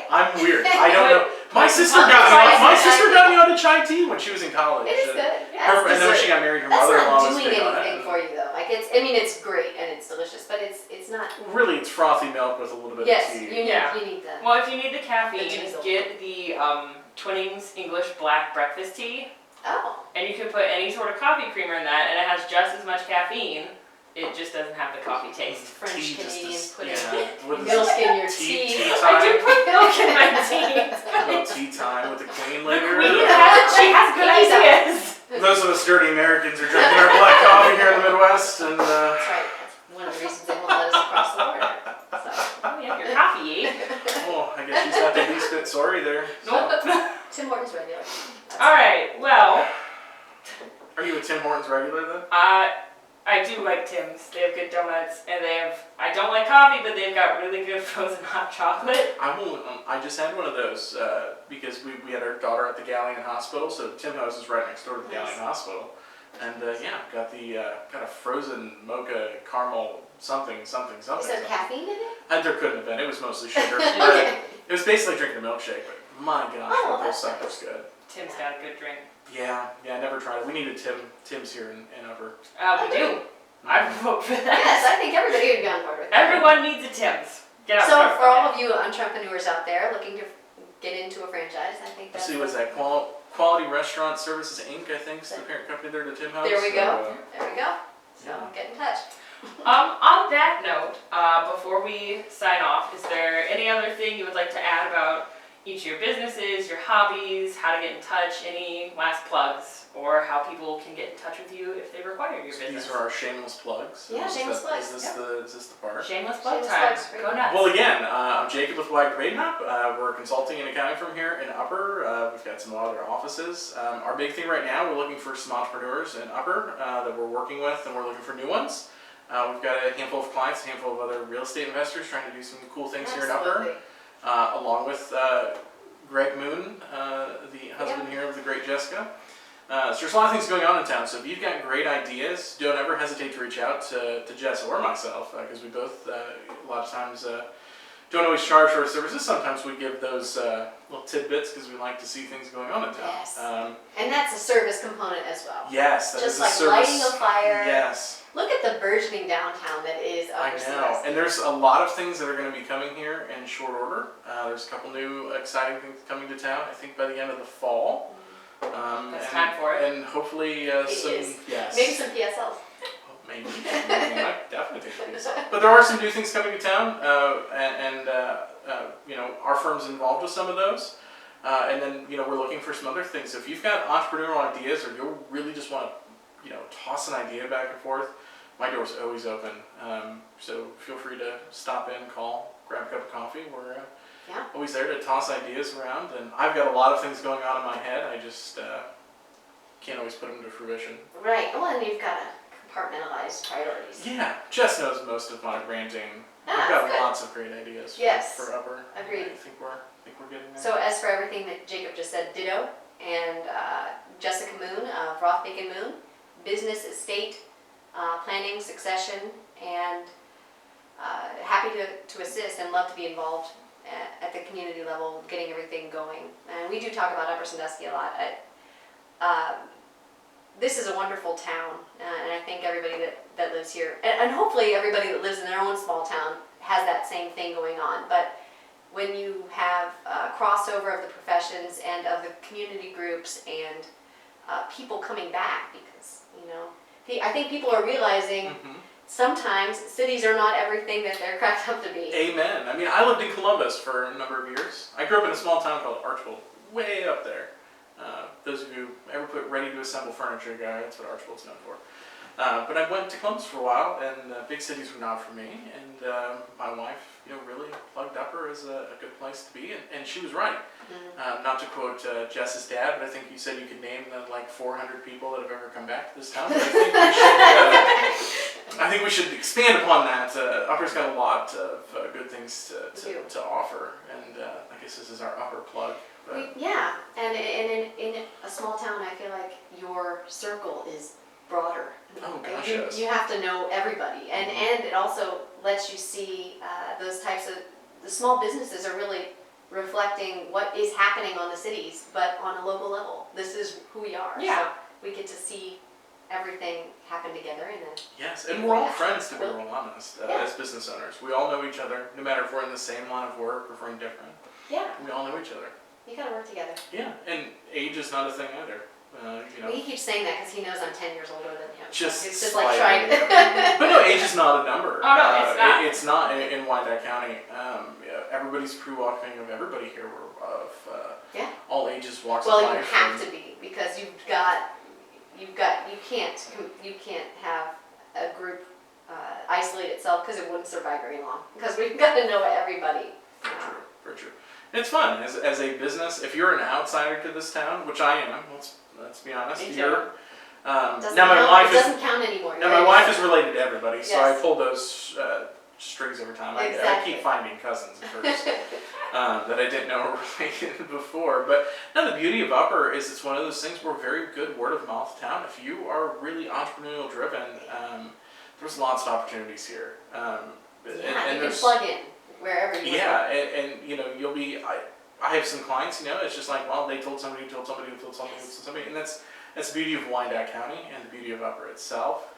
I'm weird. I don't know. My
But
sister
some
got me onto chai tea when she was in college.
It is good.
And then when she got married, her
That's
mother-in-law
not
was
doing
big on
anything
it.
for you though. Like it's great and it's delicious, but it's not.
Really, it's frothy milk with a little bit
Yes,
of
you
tea.
need the.
Well, if you need the caffeine,
The diesel.
get the Twinings English Black Breakfast Tea,
Oh.
and you can put any sort of coffee creamer in that, and it has just as much caffeine. It just doesn't have the coffee taste.
French
Tea just
Canadian
is-
pudding.
yeah. What is
Milk
this?
in your
Tea
tea.
I do
time?
put milk in my tea.
A little tea time with the queen
The
later.
queen she has good
Queen's out.
ideas.
Those of us dirty Americans are drinking our black coffee here in the Midwest, and
That's right. That's one of the reasons they won't let us across the border. So.
Oh, yeah, your coffee, eh?
well, I guess she's not the least bit sorry there. So.
Nope.
Tim Hortons regular. That's
All right. Well,
Are you a Tim Hortons regular then?
I do like Tim's. They have good donuts, and I don't like coffee, but they've got really good frozen hot chocolate.
I just had one of those because we had our daughter at the Galleon Hospital, so Tim House is right next door to the
Nice.
Galleon Hospital, and got a frozen mocha caramel something.
Is there caffeine in it?
And there couldn't have been. It was mostly sugar. But it was basically drinking a milkshake. But my gosh,
Oh,
those
that's
suckers good.
Tim's got a good drink.
Yeah, I never tried it. We needed Tim's here in Upper.
We do. I vote for that.
Yes, I think everybody would be on board with that.
Everyone needs a Tim's. Get out
So
there.
for all of you entrepreneurs out there looking to get into a franchise, I think
Let's
that's.
see, what's that? Quality Restaurant Services Inc. I think is the parent company there to Tim House.
There we go.
So,
There we go. So
Yeah.
get in touch.
On that note, before we sign off, is there any other thing you would like to add about each of your businesses, your hobbies, how to get in touch, any last plugs, or how people can get in touch with you if they require your business?
These are our shameless plugs.
Yeah, shameless plugs.
Is this the part?
Shameless plug
Shameless
time.
plugs,
Go nuts.
Well, again, I'm Jacob with Wagler-Badenhop. We're a consulting and accounting firm here in Upper. We've got some other offices. Our big thing right now, we're looking for some entrepreneurs in Upper that we're working with, and we're looking for new ones. We've got a handful of clients, a handful of other real estate investors trying to do some cool things here in Upper, along with Greg Moon, the husband here of the great Jessica. So there's a lot of things going on in town, so if you've got great ideas, don't ever hesitate to reach out to Jess or myself, because we both, a lot of times, don't always charge for our services. Sometimes we give those little tidbits because we like to see things going on in town.
Yes. And that's a service component as well.
Yes, that
Just
is a
like
service.
lighting a fire.
Yes,
Look at the burgeoning downtown that is
I
Upper
know.
Sandusky.
And there's a lot of things that are going to be coming here in short order. There's a couple new exciting things coming to town, I think by the end of the fall.
It's time for it.
And hopefully some,
is.
yes.
Maybe some PSLs.
Maybe. I'd definitely take these. But there are some new things coming to town, and our firm's involved with some of those. And then, we're looking for some other things. So if you've got entrepreneurial ideas, or you really just want to, toss an idea back and forth, my door's always open. So feel free to stop in, call, grab a cup of coffee. We're always there to toss ideas around. And I've got a lot of things going on in my head. I just can't always put them to fruition.
Right. Well, and you've got to compartmentalize priorities.
Yeah, Jess knows most of my branding. We've
That's
got
good.
lots of great ideas for Upper.
Agreed.
I think we're getting there.
So as for everything that Jacob just said, ditto. And Jessica Moon of Roth, Moon, business, estate, planning, succession, and happy to assist and love to be involved at the community level, getting everything going. And we do talk about Upper Sandusky a lot. This is a wonderful town, and I think everybody that lives here, and hopefully everybody that lives in their own small town has that same thing going on. But when you have crossover of the professions and of the community groups and people coming back, because, I think people are realizing sometimes cities are not everything that they're cracked up to be.
Amen. I mean, I lived in Columbus for a number of years. I grew up in a small town called Archbold, way up there. Those of you who ever put ready to assemble furniture, that's what Archbold's known for. But I went to Columbus for a while, and big cities were not for me. And my wife, really plugged Upper as a good place to be, and she was right. Not to quote Jess's dad, but I think you said you could name the 400 people that have ever come back to this town. But I think we should expand upon that. Upper's got a lot of good things to offer, and I guess this is our Upper plug.
And in a small town, I feel like your circle is broader.
Oh gosh,
you,
yes.
you have to know everybody, and it also lets you see those types of, the small businesses are really reflecting what is happening on the cities, but on a local level. This is who we are.
Yeah.
So we get to see everything happen together and then.
Yes, and we're all friends, to be
Really?
real honest,
Yeah.
as business owners. We all know each other, no matter if we're in the same line of work or if we're in different.
Yeah,
We all know each other.
you gotta work together.
Yeah, and age is not a thing either. You know,
Well, he keeps saying that because he knows I'm 10 years older than him.
just
It's just like
slightly.
trying.
But no, age is not a number.
Oh, no, it's not.
It's not in Wyandot County. Yeah, everybody's pre-welcoming of everybody here. We're of
Yeah.
all ages, walks
Well,
of
you
life.
have
and-
to be because you can't have a group isolate itself because it wouldn't survive very long because we've got to know everybody.
For true. And it's fun as a business. If you're an outsider to this town, which I am, let's be honest.
Me too.
You're.
Doesn't
Now my
count,
wife
it
is.
doesn't count anymore.
Now my wife is related to everybody, so
Yes.
I pull those strings every time. I
Exactly.
keep finding cousins at first that I didn't know were related before. But no, the beauty of Upper is it's one of those things. We're a very good word of mouth town. If you are really entrepreneurial driven, there's lots of opportunities here.
Yeah,
and
you can
there's-
plug in wherever you
Yeah, and you know you'll be. I have some clients. You know, it's just like, well, they told somebody who told somebody who told somebody who told somebody, and that's the beauty of Wyandot County and the beauty of Upper itself.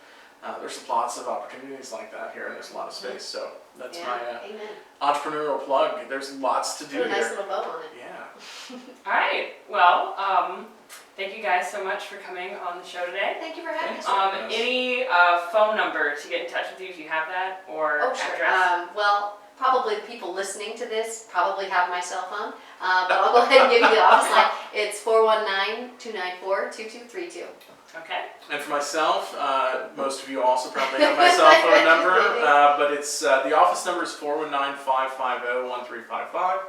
There's lots of opportunities like that here, and there's a lot of space. So that's
Yeah,
my
amen.
entrepreneurial plug. There's lots to do
Put a nice
here.
little bow on it.
Yeah.
All right. Well, thank you guys so much for coming on the show today.
Thank you for having us.
Thanks.
Any phone number to get in touch with you if you have that, or
Oh, sure.
address?
Well, probably the people listening to this probably have my cell phone, but I'll go ahead and give you the office line. It's 419-294-2232.
Okay.
And for myself, most of you also probably have my cell phone number, but it's the office number is 419-550-1355.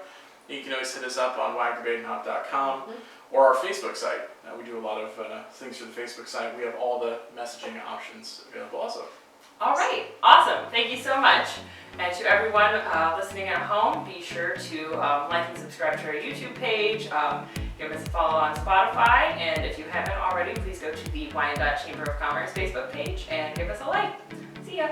You can always hit us up on Wagler-Badenhop.com or our Facebook site. We do a lot of things for the Facebook site. We have all the messaging options available also.
All right. Awesome. Thank you so much. And to everyone listening at home, be sure to like and subscribe to our YouTube page. Give us a follow on Spotify. And if you haven't already, please go to the Wyandot Chamber of Commerce Facebook page and give us a like. See ya.